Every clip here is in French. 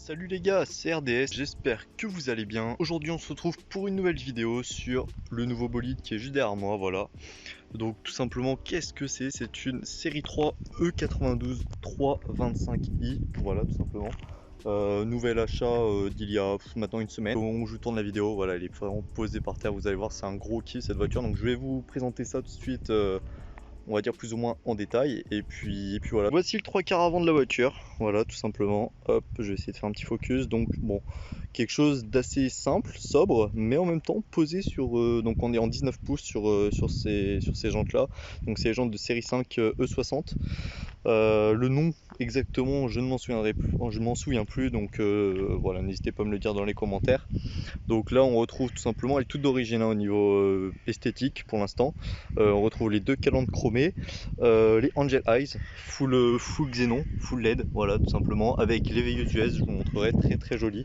Salut les gars, c'est RDS, j'espère que vous allez bien. Aujourd'hui on se retrouve pour une nouvelle vidéo sur le nouveau bolide qui est juste derrière moi, voilà. Donc tout simplement, qu'est-ce que c'est? C'est une série 3 E92 325i, voilà tout simplement. Nouvel achat d'il y a maintenant une semaine. Au moment où je tourne la vidéo, voilà, elle est vraiment posée par terre, vous allez voir, c'est un gros kiff cette voiture. Donc je vais vous présenter ça tout de suite, on va dire plus ou moins en détail. Et puis voilà. Voici le 3/4 avant de la voiture. Voilà, tout simplement. Hop, je vais essayer de faire un petit focus. Donc bon, quelque chose d'assez simple, sobre, mais en même temps posé sur. Donc on est en 19 pouces sur ces jantes-là. Donc c'est les jantes de série 5 E60. Le nom exactement, je ne m'en souviendrai plus. Je m'en souviens plus. Donc voilà, n'hésitez pas à me le dire dans les commentaires. Donc là on retrouve tout simplement, elle est toute d'origine au niveau esthétique pour l'instant. On retrouve les deux calandres chromées, les Angel Eyes, full xénon, full LED, voilà tout simplement, avec les veilleuses US, je vous montrerai, très très joli.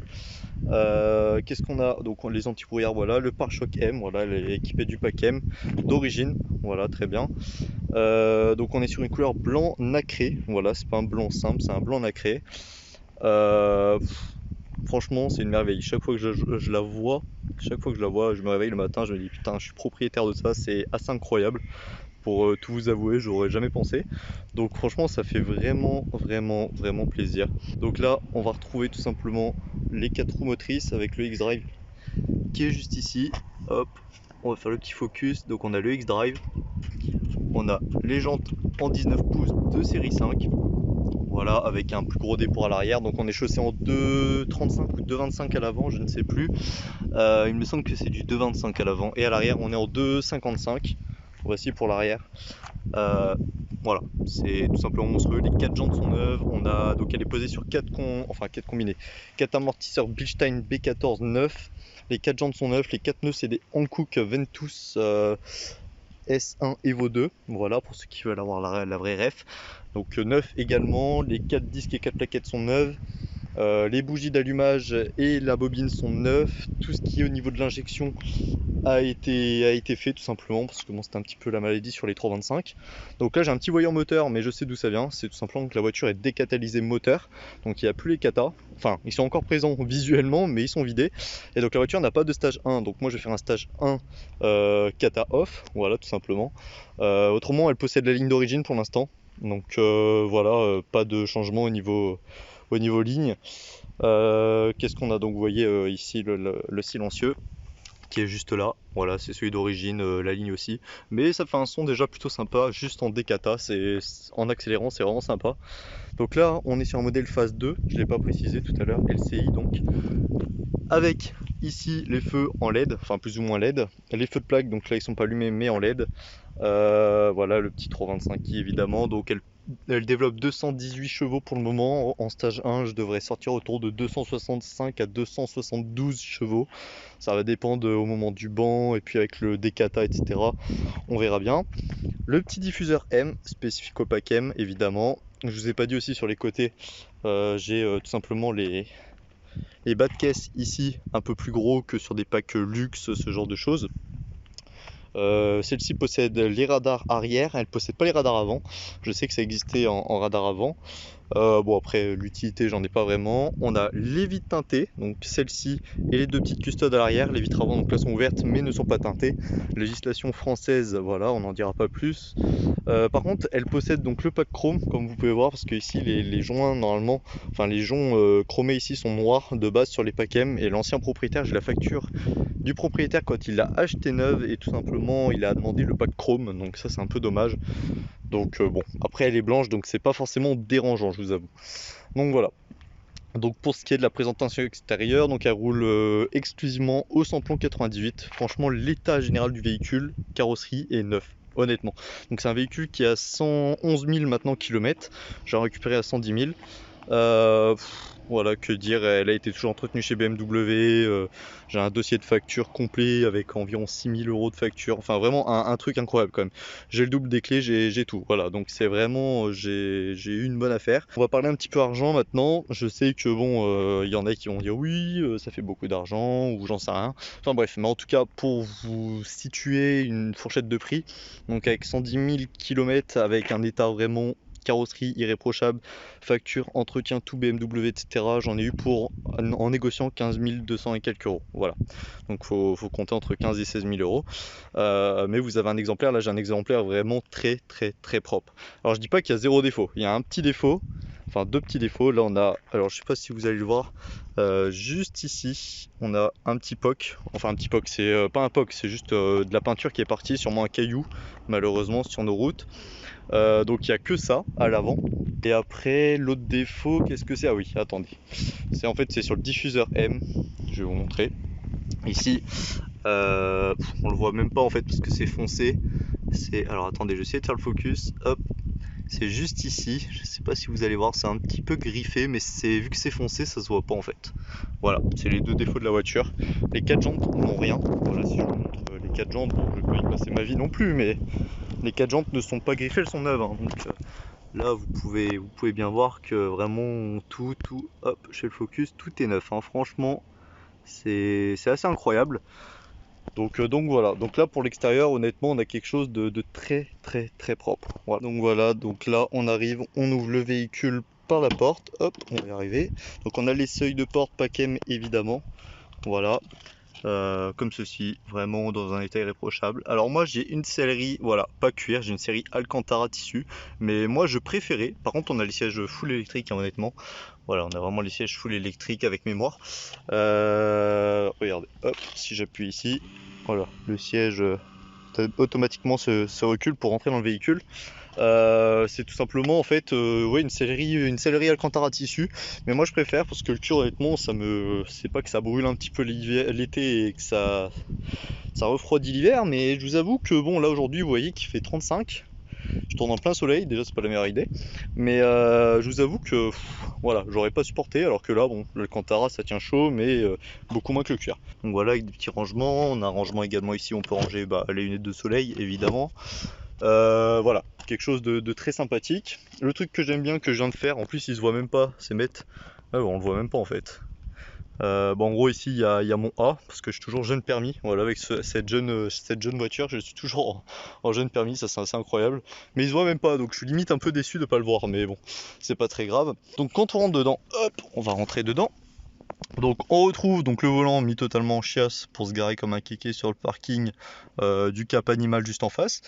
Qu'est-ce qu'on a? Donc les anti-brouillards, voilà, le pare-choc M, voilà, elle est équipée du pack M d'origine, voilà très bien. Donc on est sur une couleur blanc nacré, voilà, c'est pas un blanc simple, c'est un blanc nacré. Franchement, c'est une merveille. Chaque fois que je la vois, je me réveille le matin, je me dis putain, je suis propriétaire de ça, c'est assez incroyable. Pour tout vous avouer, j'aurais jamais pensé. Donc franchement, ça fait vraiment plaisir. Donc là, on va retrouver tout simplement les 4 roues motrices avec le X-Drive qui est juste ici. Hop, on va faire le petit focus. Donc on a le X-Drive, on a les jantes en 19 pouces de série 5. Voilà, avec un plus gros dépôt à l'arrière. Donc on est chaussé en 2,35 ou 2,25 à l'avant, je ne sais plus. Il me semble que c'est du 2,25 à l'avant. Et à l'arrière, on est en 2,55. Voici pour l'arrière. Voilà, c'est tout simplement monstrueux. Les 4 jantes sont neuves. Donc elle est posée sur 4 combinés. 4 amortisseurs Bilstein B14 neufs. Les 4 jantes sont neuves. Les 4 nœuds, c'est des Hankook Ventus S1 Evo 2, voilà pour ceux qui veulent avoir la vraie ref. Donc neuf également, les 4 disques et 4 plaquettes sont neuves, les bougies d'allumage et la bobine sont neuves, tout ce qui est au niveau de l'injection a été fait tout simplement parce que bon, c'était un petit peu la maladie sur les 325. Donc là j'ai un petit voyant moteur, mais je sais d'où ça vient, c'est tout simplement que la voiture est décatalysée moteur, donc il n'y a plus les katas, enfin ils sont encore présents visuellement mais ils sont vidés, et donc la voiture n'a pas de stage 1, donc moi je vais faire un stage 1 kata off, voilà tout simplement. Autrement elle possède la ligne d'origine pour l'instant, donc voilà, pas de changement au niveau ligne. Qu'est-ce qu'on a? Donc vous voyez ici le silencieux qui est juste là, voilà, c'est celui d'origine, la ligne aussi, mais ça fait un son déjà plutôt sympa, juste en décata, en accélérant, c'est vraiment sympa. Donc là on est sur un modèle phase 2, je ne l'ai pas précisé tout à l'heure, LCI donc, avec ici les feux en LED, enfin plus ou moins LED, les feux de plaque, donc là ils sont pas allumés mais en LED. Voilà le petit 325i évidemment, donc elle développe 218 chevaux pour le moment. En stage 1 je devrais sortir autour de 265 à 272 chevaux, ça va dépendre au moment du banc et puis avec le décata etc, on verra bien. Le petit diffuseur M spécifique au pack M évidemment. Je vous ai pas dit aussi sur les côtés, j'ai tout simplement les bas de caisse ici un peu plus gros que sur des packs luxe, ce genre de choses. Celle-ci possède les radars arrière, elle possède pas les radars avant. Je sais que ça existait en radar avant. Bon après l'utilité j'en ai pas vraiment. On a les vitres teintées, donc celle-ci et les deux petites custodes à l'arrière. Les vitres avant donc là sont ouvertes mais ne sont pas teintées. Législation française, voilà, on n'en dira pas plus. Par contre elle possède donc le pack chrome comme vous pouvez voir, parce que ici les joints normalement, enfin les joncs chromés ici sont noirs de base sur les packs M, et l'ancien propriétaire, j'ai la facture du propriétaire quand il l'a acheté neuve et tout simplement il a demandé le pack chrome, donc ça c'est un peu dommage. Donc bon, après elle est blanche donc c'est pas forcément dérangeant, je vous avoue. Donc voilà. Donc pour ce qui est de la présentation extérieure, donc elle roule exclusivement au samplon 98. Franchement l'état général du véhicule, carrosserie est neuf, honnêtement. Donc c'est un véhicule qui a 111 000 maintenant kilomètres, j'ai récupéré à 110 000. Voilà, que dire, elle a été toujours entretenue chez BMW, j'ai un dossier de facture complet avec environ 6 000 € de facture, enfin vraiment un truc incroyable quand même. J'ai le double des clés, j'ai tout, voilà, donc c'est vraiment, j'ai eu une bonne affaire. On va parler un petit peu argent maintenant. Je sais que bon, y en a qui vont dire oui, ça fait beaucoup d'argent, ou j'en sais rien, enfin bref, mais en tout cas pour vous situer une fourchette de prix, donc avec 110 000 km avec un état vraiment carrosserie irréprochable, facture, entretien, tout BMW, etc. J'en ai eu pour, en négociant, 15 200 et quelques euros. Voilà. Donc faut compter entre 15 et 16 000 euros. Mais vous avez un exemplaire, là j'ai un exemplaire vraiment très propre. Alors je dis pas qu'il y a zéro défaut, il y a un petit défaut, enfin deux petits défauts. Là on a, alors je sais pas si vous allez le voir, juste ici on a un petit poc, enfin un petit poc, c'est pas un poc, c'est juste de la peinture qui est partie, sûrement un caillou malheureusement sur nos routes. Donc il n'y a que ça à l'avant. Et après l'autre défaut, qu'est-ce que c'est? Ah oui, attendez, c'est en fait c'est sur le diffuseur M, je vais vous montrer ici. On le voit même pas en fait parce que c'est foncé. Alors attendez, je vais essayer de faire le focus. Hop, c'est juste ici. Je sais pas si vous allez voir, c'est un petit peu griffé, mais vu que c'est foncé, ça se voit pas en fait. Voilà, c'est les deux défauts de la voiture. Les quatre jantes n'ont rien. Voilà, si je vous montre les quatre jantes, bon, je vais pas y passer ma vie non plus, mais les quatre jantes ne sont pas griffées, elles sont neuves. Hein, donc là, vous pouvez bien voir que vraiment tout, hop, je fais le focus, tout est neuf. Hein, franchement, c'est assez incroyable. Donc voilà, donc là pour l'extérieur honnêtement on a quelque chose de très propre. Voilà. Donc voilà, donc là on arrive, on ouvre le véhicule par la porte, hop, on va y arriver. Donc on a les seuils de porte Packem évidemment, voilà, comme ceci, vraiment dans un état irréprochable. Alors moi j'ai une sellerie, voilà, pas cuir, j'ai une série Alcantara tissu, mais moi je préférais, par contre on a les sièges full électriques hein, honnêtement. Voilà, on a vraiment les sièges full électriques avec mémoire. Regardez, hop, si j'appuie ici, voilà, le siège automatiquement se recule pour rentrer dans le véhicule. C'est tout simplement en fait ouais, une sellerie Alcantara tissu, mais moi je préfère parce que le cuir honnêtement c'est pas que ça brûle un petit peu l'été et que ça refroidit l'hiver, mais je vous avoue que bon là aujourd'hui vous voyez qu'il fait 35. Je tourne en plein soleil, déjà c'est pas la meilleure idée, mais je vous avoue que voilà, j'aurais pas supporté, alors que là bon, l'Alcantara ça tient chaud, mais beaucoup moins que le cuir. Donc voilà, avec des petits rangements, on a un rangement également ici, on peut ranger les lunettes de soleil évidemment. Voilà, quelque chose de très sympathique. Le truc que j'aime bien, que je viens de faire, en plus il se voit même pas, c'est mettre, on le voit même pas en fait. En gros ici il y a mon A parce que je suis toujours jeune permis, voilà, avec cette jeune voiture je suis toujours en jeune permis, ça c'est assez incroyable, mais il se voit même pas donc je suis limite un peu déçu de pas le voir, mais bon c'est pas très grave. Donc quand on rentre dedans, hop, on va rentrer dedans. Donc on retrouve donc le volant mis totalement en chiasse pour se garer comme un kéké sur le parking du Cap Animal juste en face.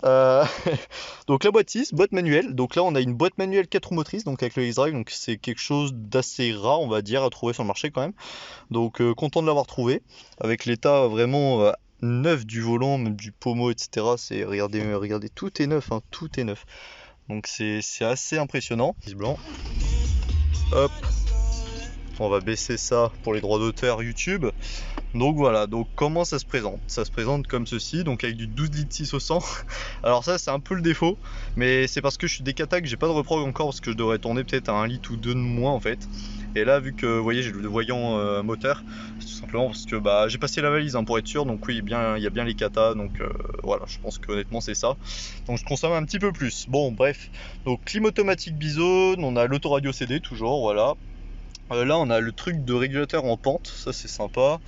Donc la boîte 6, boîte manuelle. Donc là on a une boîte manuelle 4 roues motrices donc avec le X-Drive, donc c'est quelque chose d'assez rare on va dire à trouver sur le marché quand même. Donc content de l'avoir trouvé avec l'état vraiment neuf du volant, même du pommeau, etc. Regardez, tout est neuf, hein, tout est neuf. Donc c'est assez impressionnant. Blanc. Hop. On va baisser ça pour les droits d'auteur YouTube. Donc voilà, donc comment ça se présente? Ça se présente comme ceci, donc avec du 12 litres 6 au 100. Alors ça c'est un peu le défaut, mais c'est parce que je suis décata que j'ai pas de reprog encore, parce que je devrais tourner peut-être à 1 litre ou 2 de moins en fait. Et là vu que vous voyez j'ai le voyant moteur, c'est tout simplement parce que j'ai passé la valise hein, pour être sûr, donc oui il y a bien les katas, donc voilà, je pense que honnêtement c'est ça. Donc je consomme un petit peu plus. Bon bref, donc clim automatique Bizone, on a l'autoradio CD toujours, voilà. Là on a le truc de régulateur en pente, ça c'est sympa.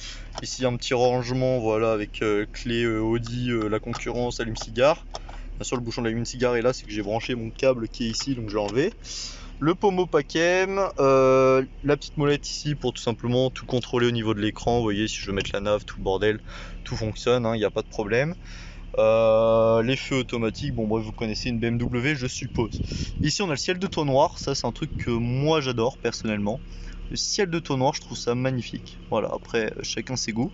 Ici un petit rangement, voilà, avec clé Audi, la concurrence, allume-cigare. Bien sûr le bouchon de l'allume-cigare est là, c'est que j'ai branché mon câble qui est ici, donc je l'ai enlevé. Le pommeau Packem, la petite molette ici pour tout simplement tout contrôler au niveau de l'écran. Vous voyez, si je veux mettre la nav, tout le bordel, tout fonctionne, il n'y a pas de problème. Les feux automatiques, bon bref vous connaissez une BMW je suppose. Ici on a le ciel de toit noir, ça c'est un truc que moi j'adore personnellement. Le ciel de toit noir, je trouve ça magnifique. Voilà, après chacun ses goûts.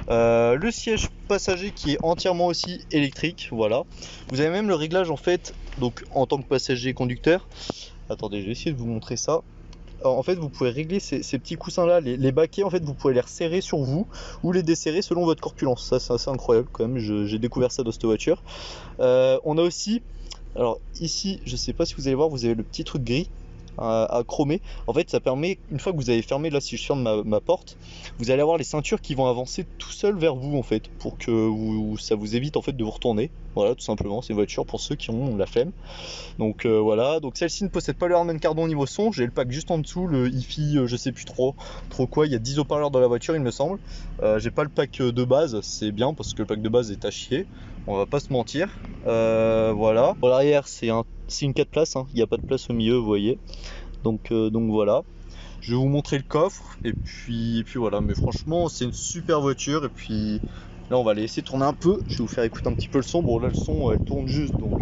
Le siège passager qui est entièrement aussi électrique, voilà. Vous avez même le réglage en fait, donc en tant que passager et conducteur. Attendez, je vais essayer de vous montrer ça. Alors, en fait, vous pouvez régler ces petits coussins là, les baquets, en fait, vous pouvez les resserrer sur vous ou les desserrer selon votre corpulence. Ça, c'est assez incroyable quand même. J'ai découvert ça dans cette voiture. On a aussi, alors ici, je sais pas si vous allez voir, vous avez le petit truc gris à chromer. En fait, ça permet, une fois que vous avez fermé, là, si je ferme ma porte, vous allez avoir les ceintures qui vont avancer tout seul vers vous, en fait, pour que ça vous évite en fait de vous retourner. Voilà, tout simplement, c'est une voiture pour ceux qui ont la flemme. Donc voilà, donc celle-ci ne possède pas le Harman Kardon au niveau son, j'ai le pack juste en dessous, le hi-fi, je sais plus trop quoi, il y a 10 haut-parleurs dans la voiture il me semble. J'ai pas le pack de base, c'est bien parce que le pack de base est à chier. on va pas se mentir. Voilà. Pour l'arrière, c'est une 4 places, hein. Il n'y a pas de place au milieu, vous voyez. Donc voilà. Je vais vous montrer le coffre et puis voilà. Mais franchement, c'est une super voiture. Et puis là, on va la laisser tourner un peu. Je vais vous faire écouter un petit peu le son. Bon, là, le son, elle tourne juste, donc.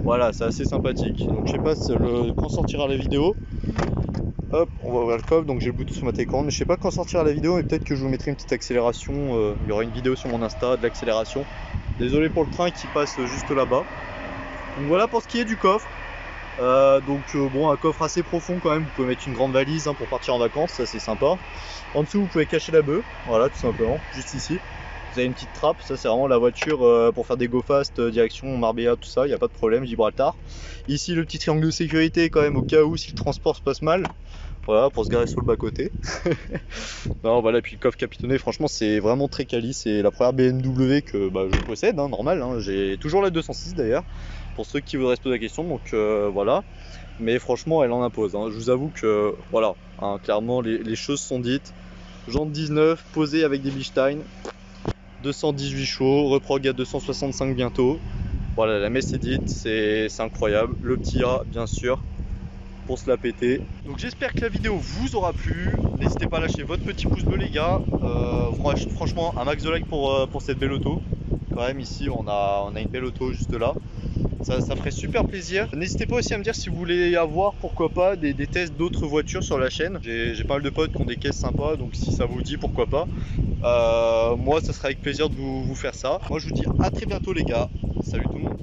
Voilà, c'est assez sympathique. Donc je sais pas quand sortira la vidéo. Hop, on va ouvrir le coffre. Donc j'ai le Bluetooth sur ma télécommande. Mais je sais pas quand sortira la vidéo, mais peut-être que je vous mettrai une petite accélération. Il y aura une vidéo sur mon Insta de l'accélération. Désolé pour le train qui passe juste là-bas. Donc voilà pour ce qui est du coffre. Bon, un coffre assez profond quand même. Vous pouvez mettre une grande valise, hein, pour partir en vacances, ça c'est sympa. En dessous, vous pouvez cacher la bœuf. Voilà, tout simplement, juste ici. Vous avez une petite trappe, ça c'est vraiment la voiture pour faire des go fast, direction Marbella, tout ça, il n'y a pas de problème, Gibraltar. Ici le petit triangle de sécurité quand même au cas où si le transport se passe mal. Voilà, pour se garer sur le bas côté. Non, voilà, puis le coffre capitonné, franchement c'est vraiment très quali, c'est la première BMW que je possède, hein, normal, hein. J'ai toujours la 206 d'ailleurs, pour ceux qui voudraient se poser la question, donc voilà. Mais franchement elle en impose, hein. Je vous avoue que voilà, hein, clairement les choses sont dites. Jantes 19, posé avec des Bichstein. 218 chevaux, reprog à 265 bientôt. Voilà, la messe est dite, c'est incroyable. Le petit A, bien sûr, pour se la péter. Donc j'espère que la vidéo vous aura plu. N'hésitez pas à lâcher votre petit pouce bleu, les gars. Franchement, un max de like pour cette belle auto. Quand même, ici, on a une belle auto juste là. Ça ferait super plaisir. N'hésitez pas aussi à me dire si vous voulez avoir, pourquoi pas, des tests d'autres voitures sur la chaîne. J'ai pas mal de potes qui ont des caisses sympas, donc si ça vous dit, pourquoi pas. Moi, ça sera avec plaisir de vous faire ça. Moi, je vous dis à très bientôt, les gars. Salut tout le monde.